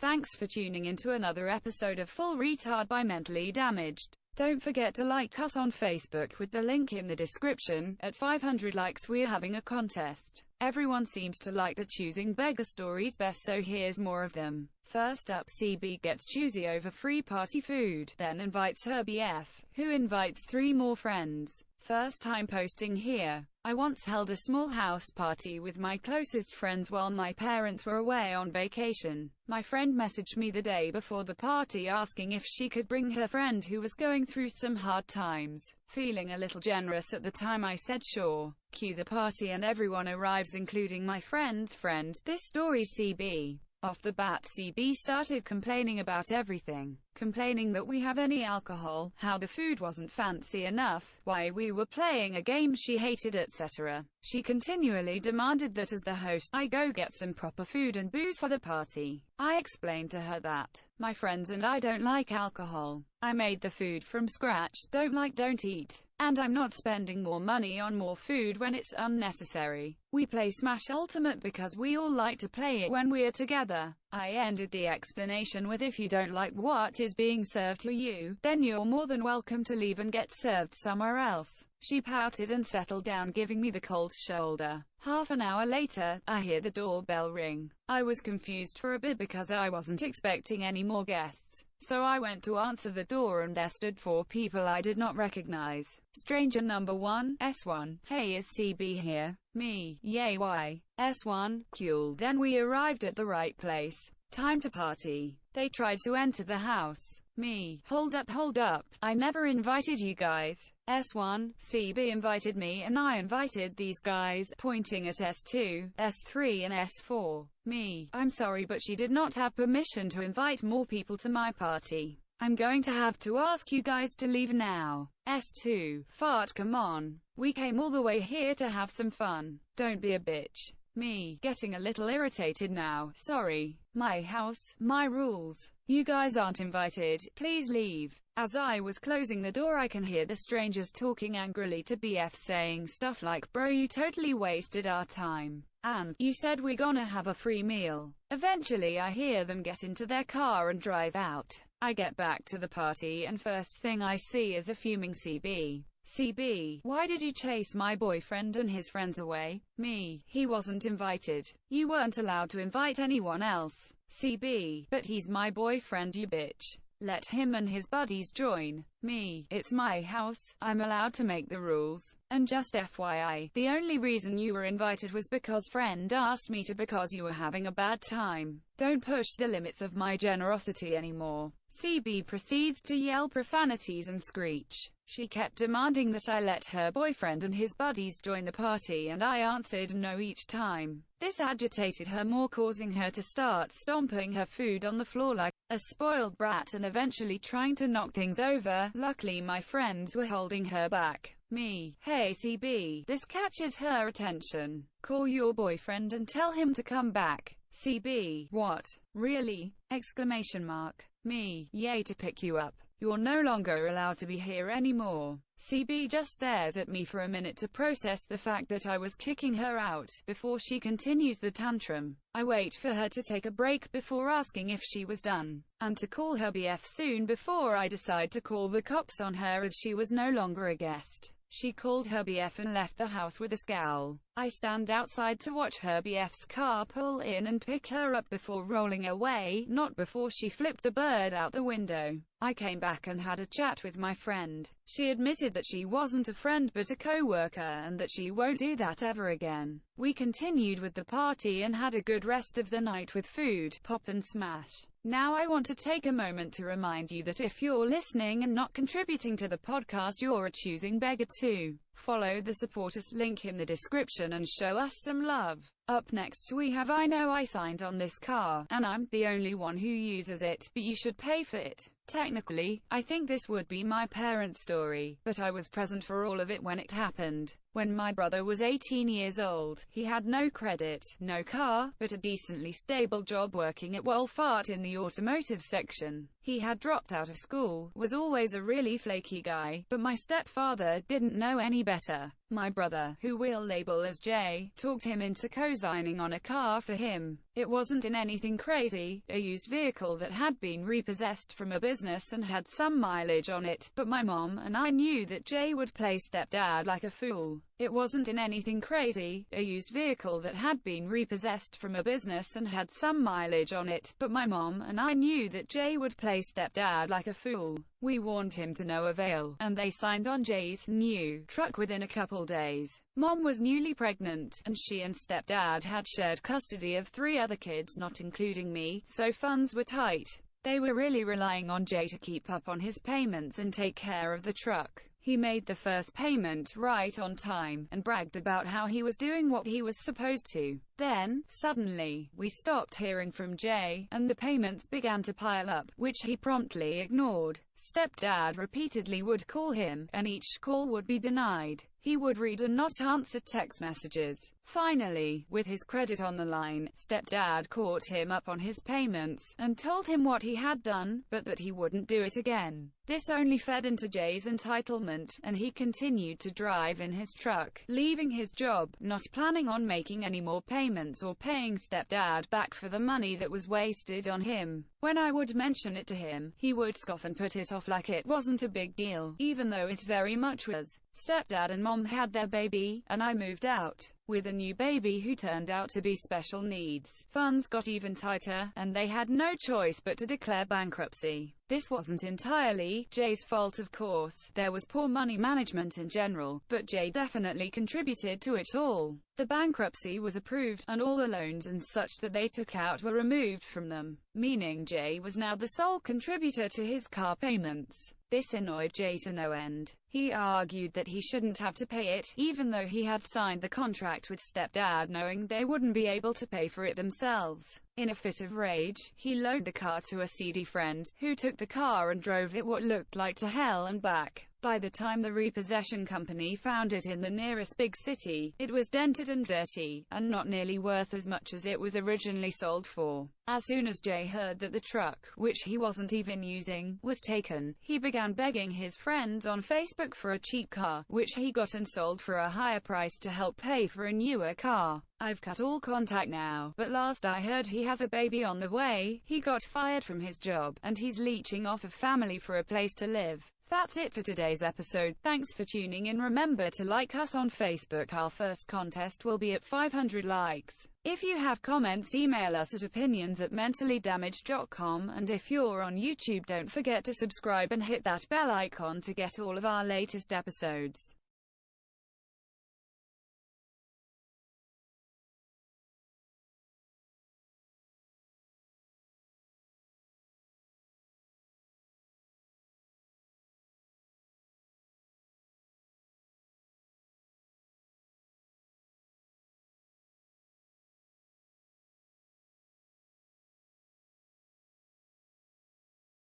Thanks for tuning into another episode of Full Retard by Mentally Damaged. Don't forget to like us on Facebook with the link in the description. At 500 likes we're having a contest. Everyone seems to like the choosing beggar stories best, so here's more of them. First up, CB gets choosy over free party food, then invites her BF, who invites 3 more friends. First time posting here. I once held a small house party with my closest friends while my parents were away on vacation. My friend messaged me the day before the party asking if she could bring her friend who was going through some hard times. Feeling a little generous at the time, I said sure. Cue the party and everyone arrives, including my friend's friend. This story CB. Off the bat, CB started complaining about everything. Complaining that we have any alcohol, how the food wasn't fancy enough, why we were playing a game she hated, etc. She continually demanded that as the host, I go get some proper food and booze for the party. I explained to her that my friends and I don't like alcohol. I made the food from scratch, don't eat. And I'm not spending more money on more food when it's unnecessary. We play Smash Ultimate because we all like to play it when we're together. I ended the explanation with, if you don't like what is being served to you, then you're more than welcome to leave and get served somewhere else. She pouted and settled down, giving me the cold shoulder. Half an hour later, I hear the doorbell ring. I was confused for a bit because I wasn't expecting any more guests. So I went to answer the door and there stood 4 people I did not recognize. Stranger number 1, S1, hey, is CB here? Me, yay, why? S1, cool. Then we arrived at the right place. Time to party. They tried to enter the house. Me, hold up, I never invited you guys. S1, CB invited me and I invited these guys, pointing at S2, S3 and S4. Me, I'm sorry but she did not have permission to invite more people to my party. I'm going to have to ask you guys to leave now. S2, fart, come on. We came all the way here to have some fun. Don't be a bitch. Me, getting a little irritated now. Sorry. My house, my rules. You guys aren't invited. Please leave. As I was closing the door, I can hear the strangers talking angrily to BF, saying stuff like, bro, you totally wasted our time. And, you said we're gonna have a free meal. Eventually I hear them get into their car and drive out. I get back to the party and first thing I see is a fuming CB. CB, why did you chase my boyfriend and his friends away? Me, he wasn't invited. You weren't allowed to invite anyone else. CB, but he's my boyfriend, you bitch. Let him and his buddies join. Me, it's my house, I'm allowed to make the rules. And just FYI, the only reason you were invited was because friend asked me to, because you were having a bad time. Don't push the limits of my generosity anymore. CB proceeds to yell profanities and screech. She kept demanding that I let her boyfriend and his buddies join the party and I answered no each time. This agitated her more, causing her to start stomping her food on the floor like a spoiled brat and eventually trying to knock things over. Luckily my friends were holding her back. Me, hey CB, this catches her attention. Call your boyfriend and tell him to come back. CB, what? Really? Exclamation mark. Me, yay, to pick you up. You're no longer allowed to be here anymore. CB just stares at me for a minute to process the fact that I was kicking her out, before she continues the tantrum. I wait for her to take a break before asking if she was done, and to call her BF soon before I decide to call the cops on her as she was no longer a guest. She called her BF and left the house with a scowl. I stand outside to watch her BF's car pull in and pick her up before rolling away, not before she flipped the bird out the window. I came back and had a chat with my friend. She admitted that she wasn't a friend but a co-worker and that she won't do that ever again. We continued with the party and had a good rest of the night with food, pop and smash. Now I want to take a moment to remind you that if you're listening and not contributing to the podcast, you're a choosing beggar too. Follow the support us link in the description and show us some love. Up next we have I know I signed on this car, and I'm the only one who uses it, but you should pay for it. Technically, I think this would be my parents' story, but I was present for all of it when it happened. When my brother was 18 years old, he had no credit, no car, but a decently stable job working at Wolfart in the automotive section. He had dropped out of school, was always a really flaky guy, but my stepfather didn't know any better. My brother, who we'll label as Jay, talked him into co-signing on a car for him. It wasn't in anything crazy, a used vehicle that had been repossessed from a business and had some mileage on it, but my mom and I knew that Jay would play stepdad like a fool. It wasn't in anything crazy, a used vehicle that had been repossessed from a business and had some mileage on it, but my mom and I knew that Jay would play stepdad like a fool. We warned him to no avail, and they signed on Jay's new truck within a couple days. Mom was newly pregnant, and she and stepdad had shared custody of 3 other kids, not including me, so funds were tight. They were really relying on Jay to keep up on his payments and take care of the truck. He made the first payment right on time, and bragged about how he was doing what he was supposed to. Then, suddenly, we stopped hearing from Jay, and the payments began to pile up, which he promptly ignored. Stepdad repeatedly would call him, and each call would be denied. He would read and not answer text messages. Finally, with his credit on the line, stepdad caught him up on his payments, and told him what he had done, but that he wouldn't do it again. This only fed into Jay's entitlement, and he continued to drive in his truck, leaving his job, not planning on making any more payments or paying stepdad back for the money that was wasted on him. When I would mention it to him, he would scoff and put it off like it wasn't a big deal, even though it very much was. Stepdad and mom had their baby, and I moved out with a new baby who turned out to be special needs. Funds got even tighter, and they had no choice but to declare bankruptcy. This wasn't entirely Jay's fault, of course. There was poor money management in general, but Jay definitely contributed to it all. The bankruptcy was approved, and all the loans and such that they took out were removed from them, meaning Jay was now the sole contributor to his car payments. This annoyed Jay to no end. He argued that he shouldn't have to pay it, even though he had signed the contract with stepdad knowing they wouldn't be able to pay for it themselves. In a fit of rage, he loaned the car to a seedy friend, who took the car and drove it what looked like to hell and back. By the time the repossession company found it in the nearest big city, it was dented and dirty, and not nearly worth as much as it was originally sold for. As soon as Jay heard that the truck, which he wasn't even using, was taken, he began begging his friends on Facebook for a cheap car, which he got and sold for a higher price to help pay for a newer car. I've cut all contact now, but last I heard he has a baby on the way. He got fired from his job, and he's leeching off of family for a place to live. That's it for today's episode. Thanks for tuning in. Remember to like us on Facebook. Our first contest will be at 500 likes. If you have comments, email us at opinions@mentallydamaged.com, and if you're on YouTube, don't forget to subscribe and hit that bell icon to get all of our latest episodes.